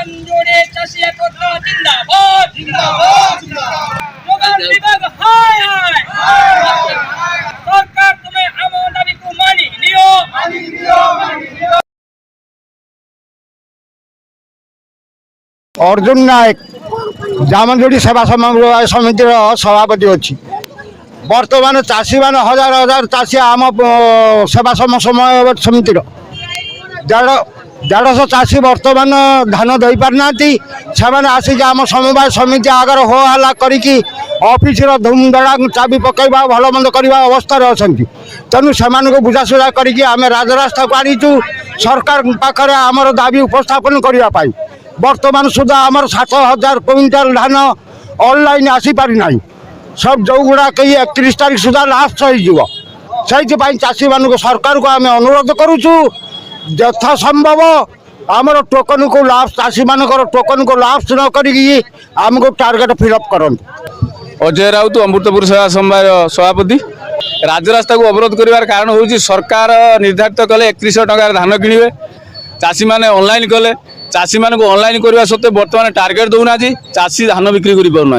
যোগান জোরে চাষি একতা জিন্দাবাদ জিন্দাবাদ যোগান বিভাগ হায় হায় সরকার তুমি আমার দাবিকে মানি নিও अर्जुन नायक जामनजोड़ी सेवा समन्वय समितिर सभापति अच्छी बर्तमान चाषी मान हजार हजार चाषी आम सेवा समन्वय समितिर 150 चाषी बर्तमान धान दे पारना से आसिक आम समवाय समिति आगे हो हल्ला करी ऑफिस धूमधड़ा चाबी पकड़ा भल मंद करवा अवस्था अच्छा तेणु से बुझासुझा करें राजरास्ता को आनीचु सरकार पाखे आमर दाबी उपस्थापन करने बर्तमान सुधा आमर 7,000 क्विंटाल धान ऑनलाइन आसी पारि ना सब जो गुड़ा कहीं 31 तारीख सुधा लास्ट हो चाषी मान सरकार को आम अनुरोध करुचु यथा संभव आमर टोकन को लास्ट चाषी मान टोकन को लास्ट न करमको टार्गेट फिलअप करन। अजय राउत अमृतपुर सेवा समवाय सभापति राजरास्ता को अवरोध कर कारण हूँ सरकार निर्धारित कले 3100 टंकार धान किणे चाषी मैंने ऑनलाइन कले चाषी मान को ऑनलाइन करने सत्वे बर्तमान टार्गेट दौना चाषी धान बिक्री कर पारना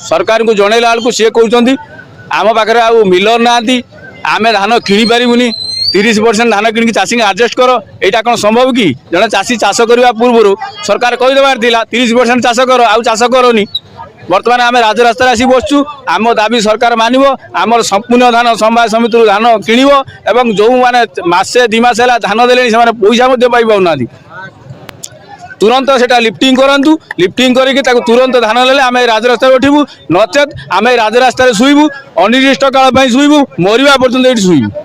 सरकार को जनइला बेलू सी कहते आम पाखे आ मिलर ना आम धान किपारूनी 30% धान कि चाषी आडजस्ट कर यहाँ कौन संभव कि जड़े चाषी चाष करने पूर्व सरकार कहीदेवार 30% चाष कर आउ चाष करनी बर्तमान आम राजरास्ता आसी बसचु आम दाबी सरकार मानव आम संपूर्ण धान समवाय समिति धान किण जो मैंने मसे 2 मास है धान दे पैसा पाई पाना तुरंत से लिफ्टिंग करूँ लिफ्टिंग करके तुरंत धान ले आम राजरास्ता उठू नचेत आम राजरास्ता शुईबू अनिर्दिष्ट काल शुईबू मरवा पर्यटन ये शुईबू।